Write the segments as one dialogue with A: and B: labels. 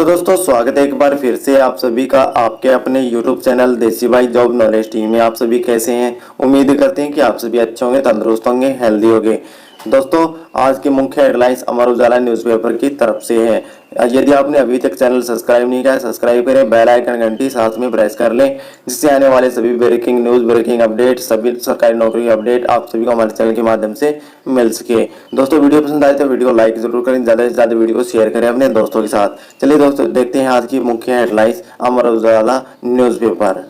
A: दोस्तों स्वागत है एक बार फिर से आप सभी का आपके अपने YouTube चैनल देसी भाई जॉब नॉलेज टीम में। आप सभी कैसे हैं? उम्मीद करते हैं कि आप सभी अच्छे होंगे, तंदुरुस्त होंगे, हेल्दी होंगे। दोस्तों आज की मुख्य हेडलाइंस अमर उजाला न्यूज़पेपर की तरफ से है। यदि आपने अभी तक चैनल सब्सक्राइब नहीं किया है, सब्सक्राइब करें, बेल आइकन घंटी साथ में प्रेस कर लें, जिससे आने वाले सभी ब्रेकिंग न्यूज़, ब्रेकिंग अपडेट, सभी सरकारी नौकरी की अपडेट आप सभी को हमारे चैनल के माध्यम से मिल सके। दोस्तों वीडियो पसंद आए तो वीडियो को लाइक जरूर करें, ज़्यादा से ज़्यादा वीडियो को शेयर करें अपने दोस्तों के साथ। चलिए दोस्तों देखते हैं आज की मुख्य हेडलाइंस अमर उजाला न्यूज़पेपर।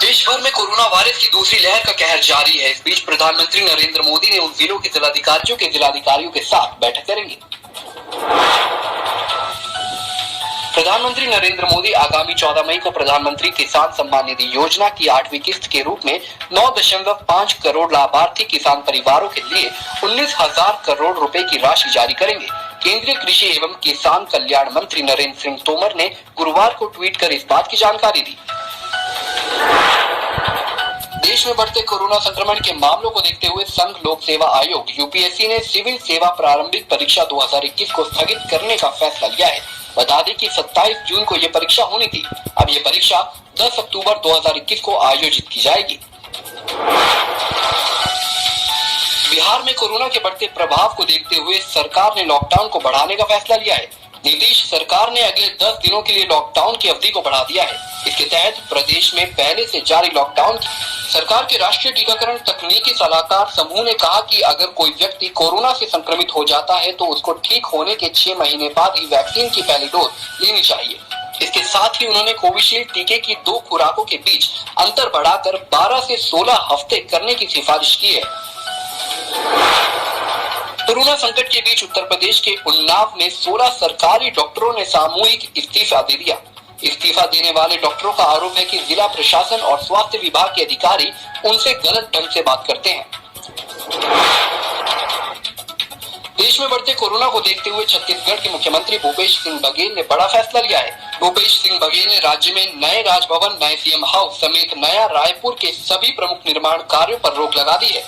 B: देश भर में कोरोना वायरस की दूसरी लहर का कहर जारी है। इस बीच प्रधानमंत्री नरेंद्र मोदी ने उन जिलों के जिलाधिकारियों के साथ बैठक करेंगे। प्रधानमंत्री नरेंद्र मोदी आगामी 14 मई को प्रधानमंत्री किसान सम्मान निधि योजना की 8वीं किस्त के रूप में 9.5 करोड़ लाभार्थी किसान परिवारों के लिए 19,000 करोड़ रुपए की राशि जारी करेंगे। केंद्रीय कृषि एवं किसान कल्याण मंत्री नरेंद्र सिंह तोमर ने गुरुवार को ट्वीट कर इस बात की जानकारी दी। देश में बढ़ते कोरोना संक्रमण के मामलों को देखते हुए संघ लोक सेवा आयोग यूपीएससी ने सिविल सेवा प्रारंभिक परीक्षा 2021 को स्थगित करने का फैसला लिया है। बता दें कि 27 जून को यह परीक्षा होनी थी। अब यह परीक्षा 10 अक्टूबर 2021 को आयोजित की जाएगी। बिहार में कोरोना के बढ़ते प्रभाव को देखते हुए सरकार ने लॉकडाउन को बढ़ाने का फैसला लिया है। नीतीश सरकार ने अगले 10 दिनों के लिए लॉकडाउन की अवधि को बढ़ा दिया है। इसके तहत प्रदेश में पहले से जारी लॉकडाउन की सरकार के राष्ट्रीय टीकाकरण तकनीकी सलाहकार समूह ने कहा कि अगर कोई व्यक्ति कोरोना से संक्रमित हो जाता है तो उसको ठीक होने के 6 महीने बाद ही वैक्सीन की पहली डोज लेनी चाहिए। इसके साथ ही उन्होंने कोविशील्ड टीके की 2 खुराकों के बीच अंतर बढ़ाकर 12 से 16 हफ्ते करने की सिफारिश की है। कोरोना संकट के बीच उत्तर प्रदेश के उन्नाव में 16 सरकारी डॉक्टरों ने सामूहिक इस्तीफा दे दिया। इस्तीफा देने वाले डॉक्टरों का आरोप है कि जिला प्रशासन और स्वास्थ्य विभाग के अधिकारी उनसे गलत ढंग से बात करते हैं। देश में बढ़ते कोरोना को देखते हुए छत्तीसगढ़ के मुख्यमंत्री भूपेश सिंह बघेल ने बड़ा फैसला लिया है। भूपेश सिंह बघेल ने राज्य में नए राजभवन, नए सीएम हाउस समेत नया रायपुर के सभी प्रमुख निर्माण कार्यों पर रोक लगा दी है।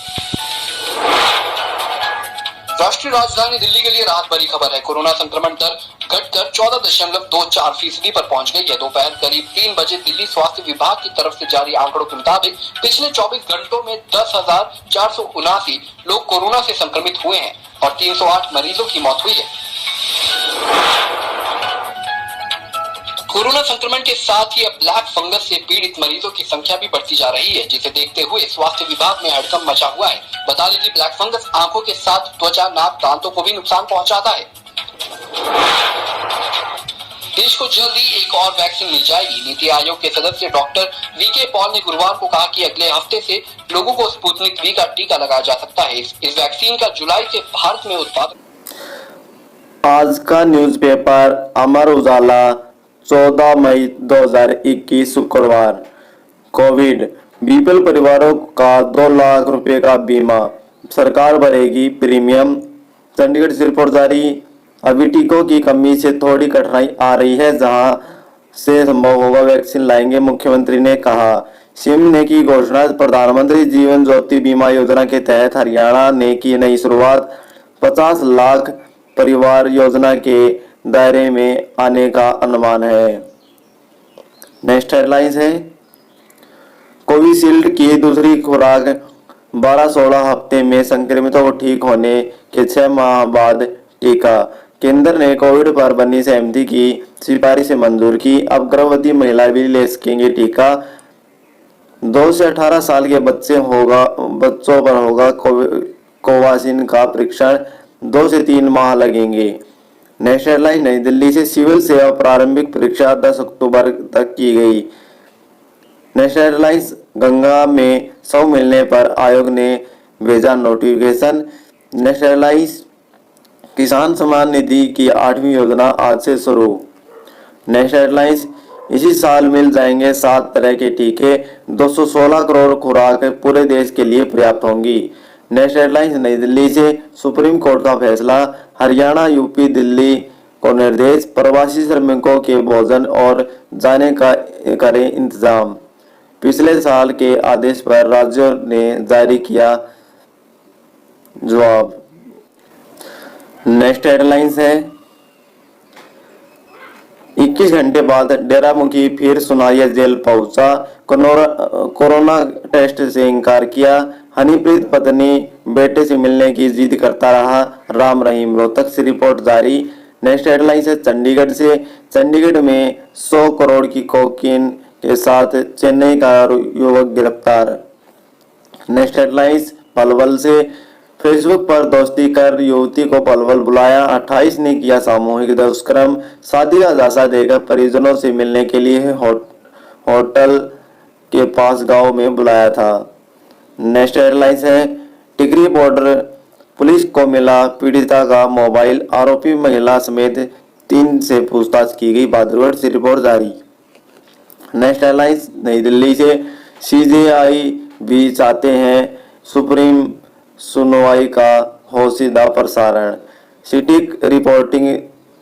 B: राष्ट्रीय राजधानी दिल्ली के लिए राहत भरी खबर है। कोरोना संक्रमण दर घटकर 14.24% पर पहुंच गई है। दोपहर करीब 3 बजे दिल्ली स्वास्थ्य विभाग की तरफ से जारी आंकड़ों के मुताबिक पिछले 24 घंटों में 10,479 लोग कोरोना से संक्रमित हुए हैं और 308 मरीजों की मौत हुई है। कोरोना संक्रमण के साथ ही अब ब्लैक फंगस से पीड़ित मरीजों की संख्या भी बढ़ती जा रही है, जिसे देखते हुए स्वास्थ्य विभाग में हड़कंप मचा हुआ है। बता दें कि ब्लैक फंगस आंखों के साथ त्वचा, नाक, दांतों को भी नुकसान पहुंचाता है। देश को जल्द ही एक और वैक्सीन मिल जाएगी। नीति आयोग के सदस्य डॉक्टर वीके पॉल ने गुरुवार को कहा कि अगले हफ्ते से लोगों को स्पुतनिक वी का टीका लगाया जा सकता है। इस वैक्सीन का जुलाई से भारत में उत्पादन।
A: आज का न्यूज़पेपर अमर उजाला 14 मई 2021 शुक्रवार। कोविड बीपीएल परिवारों का 2 लाख रुपए का बीमा, सरकार भरेगी प्रीमियम। चंडीगढ़ से रिपोर्ट जारी। अभी टीकों की कमी से थोड़ी कठिनाई आ रही है, जहां से संभव होगा वैक्सीन लाएंगे, मुख्यमंत्री ने कहा। सीएम ने की घोषणा। प्रधानमंत्री जीवन ज्योति बीमा योजना के तहत हरियाणा ने की नई शुरुआत। 50 लाख परिवार योजना के दायरे में आने का अनुमान है। नेक्स्ट हेडलाइंस है कोविशील्ड की दूसरी खुराक 12-16 हफ्ते में संक्रमितों को ठीक होने के 6 माह बाद टीका। केंद्र ने कोविड पर बनी सहमति की सिफारिश मंजूर की। अब गर्भवती महिला भी ले सकेंगे टीका। 2 से 18 साल के बच्चों पर होगा कोवाक्सिन का परीक्षण। 2 से 3 माह लगेंगे। नेक्स्ट हेडलाइन नई दिल्ली से सिविल सेवा प्रारंभिक परीक्षा 10 अक्टूबर तक की गई। नेक्स्ट हेडलाइंस गंगा में शव मिलने पर आयोग ने भेजा नोटिफिकेशन। नेक्स्ट हेडलाइंस किसान सम्मान निधि की 8वीं योजना आज से शुरू। नेक्स्ट हेडलाइंस इसी साल मिल जाएंगे 7 तरह के टीके। 216 करोड़ खुराक पूरे देश के लिए पर्याप्त होंगी। नेक्स्ट हेडलाइंस नई दिल्ली से सुप्रीम कोर्ट का फैसला। हरियाणा, यूपी, दिल्ली को निर्देश। प्रवासी श्रमिकों के भोजन और जाने का करें इंतजाम। पिछले साल के आदेश पर राज्यों ने जारी किया जवाब। नेक्स्ट हेडलाइंस है, 21 घंटे बाद डेरा मुखी फिर सुनारिया जेल पहुंचा, कोरोना टेस्ट से इनकार किया। हनीप्रीत पत्नी बेटे से मिलने की जिद करता रहा, राम रहीम। रोहतक से रिपोर्ट जारी। नेक्स्ट हेडलाइंस है चंडीगढ़ से, चंडीगढ़ में 100 करोड़ की कोकीन के साथ चेन्नई का युवक गिरफ्तार। नेक्स्ट हेडलाइंस पलवल से, फेसबुक पर दोस्ती कर युवती को पलवल बुलाया, 28 ने किया सामूहिक दुष्कर्म, शादी का झांसा देकर परिजनों से मिलने के लिए होटल के पास गांव में बुलाया था। नेक्स्ट हेडलाइंस है टिकरी बॉर्डर, पुलिस को मिला पीड़िता का मोबाइल, आरोपी महिला समेत 3 से पूछताछ की गई। बहादुरगढ़ से रिपोर्ट जारी। नेक्स्ट हेडलाइंस नई दिल्ली से, सीजेआई भी चाहते हैं सुप्रीम सुनवाई का हो सीधा प्रसारण। सिटी रिपोर्टिंग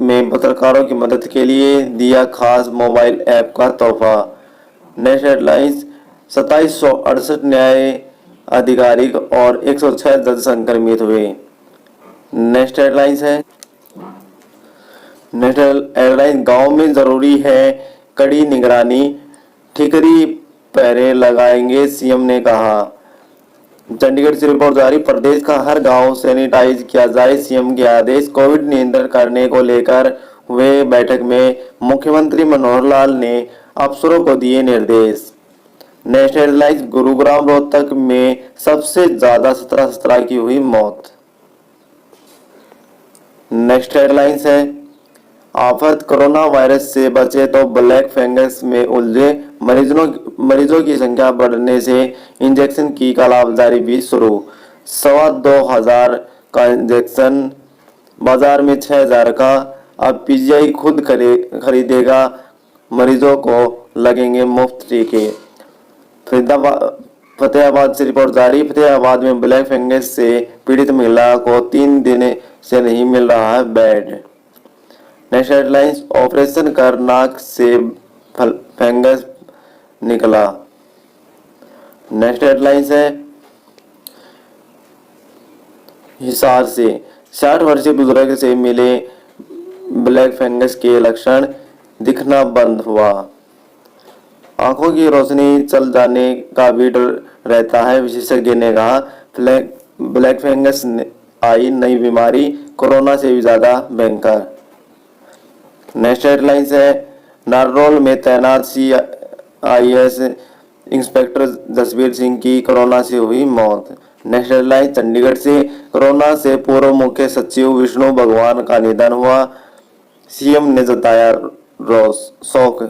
A: में पत्रकारों की मदद के लिए दिया खास मोबाइल ऐप का तोहफा। नेक्स्ट हेडलाइंस 2768 न्याय अधिकारी और 106 जज संक्रमित हुए। नेक्स्ट हेडलाइंस है, नेक्स्ट हेडलाइन गांव में जरूरी है कड़ी निगरानी, ठिकरी पहरे लगाएंगे सीएम ने कहा। चंडीगढ़ से रिपोर्ट जारी। प्रदेश का हर गांव सैनिटाइज किया जाए, सीएम के आदेश। कोविड नियंत्रण करने को लेकर हुए बैठक में मुख्यमंत्री मनोहर लाल ने अफसरों को दिए निर्देश। नेक्स्ट हेडलाइंस गुरुग्राम रोहतक में सबसे ज्यादा 17 की हुई मौत। नेक्स्ट हेडलाइंस है आफत, कोरोना वायरस से बचे तो ब्लैक फंगस में उलझे, मरीजों की संख्या बढ़ने से इंजेक्शन की कालाबाजारी भी शुरू। 2,25,000 का इंजेक्शन बाजार में 6,000 का, अब पीजीआई खुद खरीदेगा, मरीजों को लगेंगे मुफ्त टीके। फतेहाबाद से रिपोर्ट जारी। फतेहाबाद में ब्लैक फंगस से पीड़ित महिला को 3 दिन से नहीं मिल रहा है बेड। नेक्स्ट हेडलाइंस ऑपरेशन कर नाक से फंगस निकला। नेक्स्ट हेडलाइंस है हिसार से 60 वर्षीय बुजुर्ग से मिले ब्लैक फंगस के लक्षण, दिखना बंद हुआ, आंखों की रोशनी चल जाने का भी डर रहता है। विशेषज्ञ ने कहा ब्लैक फंगस आई नई बीमारी, कोरोना से भी ज्यादा भयंकर। नेक्स्ट हेडलाइंस है नारनौल में तैनात CIS इंस्पेक्टर जसवीर सिंह की कोरोना से हुई मौत। नेक्स्ट हेडलाइन चंडीगढ़ से, कोरोना से पूर्व मुख्य सचिव विष्णु भगवान का निधन हुआ, सीएम ने जताया शोक।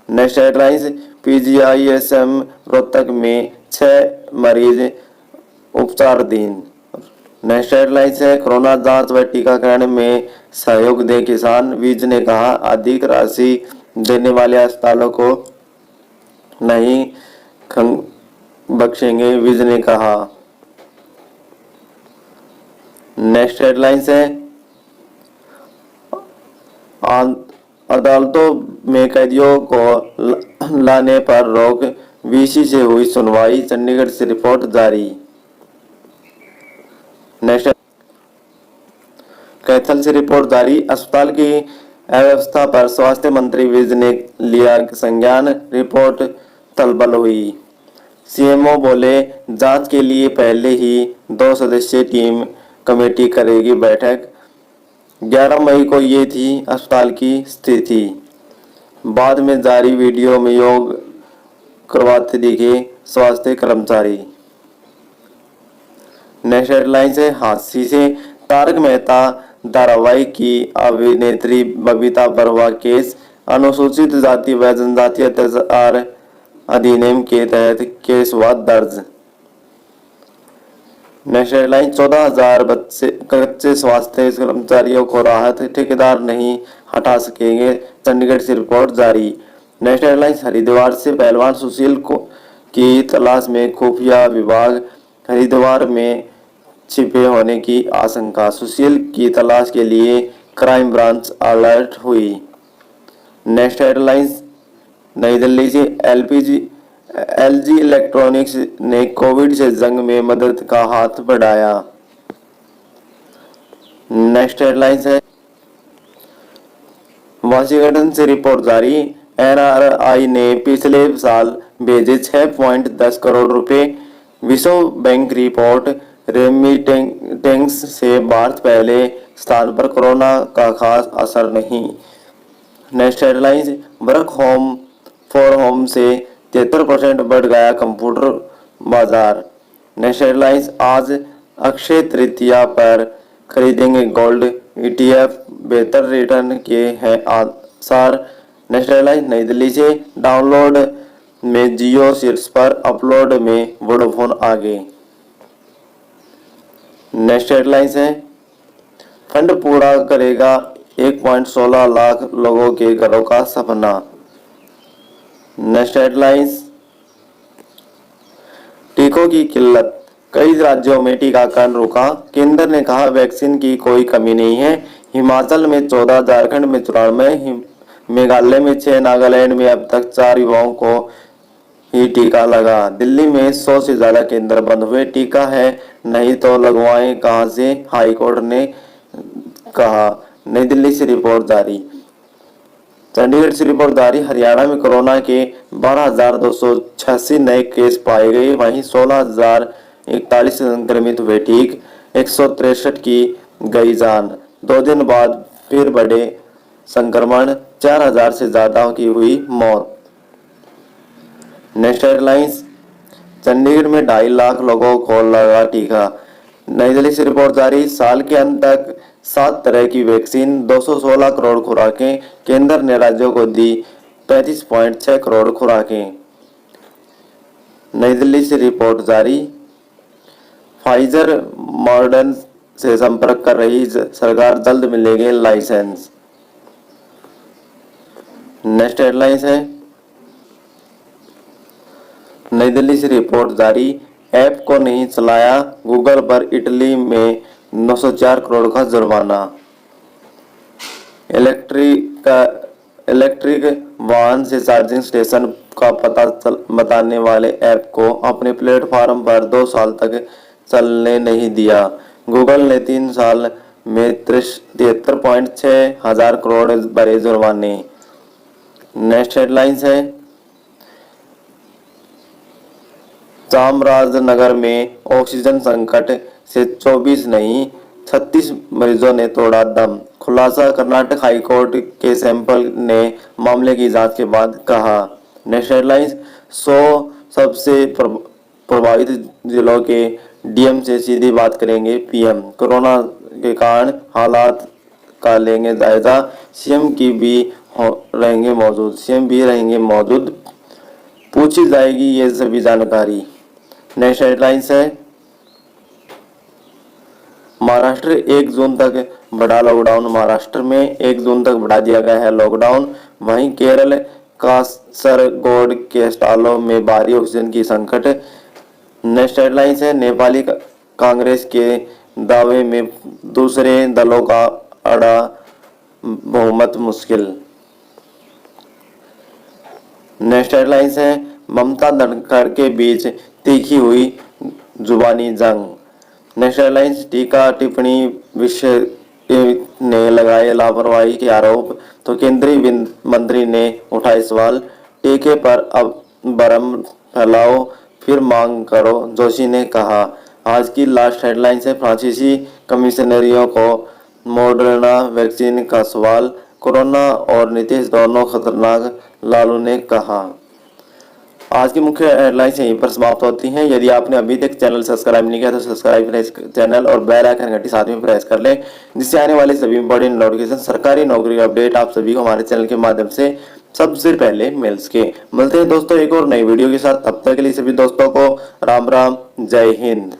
A: नेक्स्ट हेडलाइंस PGISM रोहतक में 6 मरीज उपचाराधीन। नेक्स्ट हेडलाइंस है कोरोना जांच व टीकाकरण में सहयोग दे किसान, विज ने कहा अधिक राशि देने वाले अस्पतालों को नहीं बख्शेंगे, विज ने कहा। नेक्स्ट हेडलाइंस है अदालतों में कैदियों को लाने पर रोक, VC से हुई सुनवाई। चंडीगढ़ से रिपोर्ट जारी। नेक्स्ट कैथल से रिपोर्ट जारी। अस्पताल की अव्यवस्था पर स्वास्थ्य मंत्री विज ने लिया संज्ञान, रिपोर्ट तलबल हुई। CMO बोले जांच के लिए पहले ही 2 सदस्यीय टीम कमेटी करेगी बैठक। 11 मई को ये थी अस्पताल की स्थिति, बाद में जारी वीडियो में योग करवाते दिखे स्वास्थ्य कर्मचारी। नेक्स्ट हेडलाइन है हादसे से, तारक मेहता धारावाहिक की अभिनेत्री बबीता पर हुआ केस, अनुसूचित जाति व जनजाति अत्याचार अधिनियम के तहत केस हुआ दर्ज। नेक्स्ट हेडलाइन 14,000 कच्चे स्वास्थ्य कर्मचारियों को राहत, ठेकेदार नहीं हटा सकेंगे। चंडीगढ़ से रिपोर्ट जारी। नेक्स्ट हेडलाइन हरिद्वार से पहलवान सुशील की तलाश में खुफिया विभाग, हरिद्वार में छिपे होने की आशंका, सुशील की तलाश के लिए क्राइम ब्रांच अलर्ट हुई। नेक्स्ट हेडलाइंस नई दिल्ली से एलजी इलेक्ट्रॉनिक्स ने कोविड से जंग में मदद का हाथ बढ़ाया। नेक्स्ट हेडलाइंस है, वाशिंगटन से रिपोर्ट जारी, एनआरआई ने पिछले साल भेजे 6.10 करोड़ रुपए। विश्व बैंक रिपोर्ट, रेमिटेंस से भारत पहले स्थान पर, कोरोना का खास असर नहीं। Next headlines, work home for home से 73% बढ़ गया कंप्यूटर बाजार। नेक्स्ट हेडलाइंस, आज अक्षय तृतीया पर खरीदेंगे गोल्ड ईटीएफ, बेहतर रिटर्न के हैं आसार। नेक्स्ट हेडलाइंस, नई दिल्ली से डाउनलोड में जियो शीर्ष पर, अपलोड में वोडाफोन आगे। नेक्स्ट हेडलाइंस है, फंड पूरा करेगा 1.16 लाख लोगों के घरों का सपना। नेक्स्ट हेडलाइंस, टीकों की किल्लत, कई राज्यों में टीकाकरण रुका, केंद्र ने कहा वैक्सीन की कोई कमी नहीं है। हिमाचल में 14, झारखंड में 94, मेघालय में 6, नागालैंड में अब तक 4 युवाओं को ही टीका लगा। दिल्ली में 100 से ज्यादा केंद्र बंद हुए, टीका है नहीं तो लगवाएं कहां से, हाईकोर्ट ने कहा। नई दिल्ली से रिपोर्ट जारी, चंडीगढ़ से रिपोर्ट जारी, हरियाणा में कोरोना के 12,286 नए केस पाए गए, वहीं 16,041 संक्रमित हुए ठीक, 163 की गई जान। 2 दिन बाद फिर बढ़े संक्रमण, 4,000 से ज्यादा की हुई मौत। नेक्स्ट हेडलाइंस, चंडीगढ़ में 2.5 लाख लोगों को लगा टीका। नई दिल्ली से रिपोर्ट जारी, साल के अंत तक 7 तरह की वैक्सीन, 216 करोड़ खुराकें, केंद्र ने राज्यों को दी 35.6 करोड़ खुराकें। नई दिल्ली से रिपोर्ट जारी, फाइजर मॉडर्न से संपर्क कर रही सरकार, जल्द मिलेंगे लाइसेंस। नेक्स्ट हेडलाइंस है, नई दिल्ली से रिपोर्ट जारी, ऐप को नहीं चलाया गूगल पर इटली में 904 करोड़ का जुर्माना। इलेक्ट्रिक वाहन से चार्जिंग स्टेशन का पता बताने वाले ऐप को अपने प्लेटफॉर्म पर 2 साल तक चलने नहीं दिया। गूगल ने 3 साल में 73.6 हजार करोड़ भरे जुर्माने। नेक्स्ट हेडलाइंस है, चामराजनगर में ऑक्सीजन संकट से 24 नहीं 36 मरीजों ने तोड़ा दम, खुलासा कर्नाटक हाईकोर्ट के सैंपल ने मामले की जांच के बाद कहा। नेक्स्ट हेडलाइंस, 100 सबसे प्रभावित जिलों के डीएम से सीधी बात करेंगे पीएम, कोरोना के कारण हालात का लेंगे जायजा, सीएम भी रहेंगे मौजूद, पूछी जाएगी ये सभी जानकारी। नेक्स्ट हेडलाइंस है, महाराष्ट्र 1 जून तक बढ़ा लॉकडाउन, महाराष्ट्र में 1 जून तक बढ़ा दिया गया है लॉकडाउन। वहीं केरल कासरगोड के अस्पतालों में भारी ऑक्सीजन की संकट। नेक्स्ट हेडलाइंस है, नेपाली कांग्रेस के दावे में दूसरे दलों का अड़ा बहुमत मुश्किल। नेक्स्ट हेडलाइंस है, ममता धनखड़ के बीच तीखी हुई जुबानी जंग। नेक्स्ट हेडलाइंस, टीका टिप्पणी विषय ने लगाए लापरवाही के आरोप, तो केंद्रीय वित्त मंत्री ने उठाए सवाल, टीके पर अब भ्रम फैलाओ फिर मांग करो, जोशी ने कहा। आज की लास्ट हेडलाइंस है, फ्रांसीसी कमिश्नरियों को मॉडर्ना वैक्सीन का सवाल, कोरोना और नीतीश दोनों खतरनाक, लालू ने कहा। आज की मुख्य हेडलाइंस यहीं पर समाप्त होती हैं। यदि आपने अभी तक चैनल सब्सक्राइब नहीं किया तो सब्सक्राइब करें चैनल और बेल आइकन घंटी साथ में प्रेस कर लें, जिससे आने वाले सभी इंपॉर्टेंट नोटिफिकेशन, सरकारी नौकरी अपडेट आप सभी को हमारे चैनल के माध्यम से सबसे पहले मिल सके। मिलते हैं दोस्तों एक और नई वीडियो के साथ, तब तक के लिए सभी दोस्तों को राम राम, जय हिंद।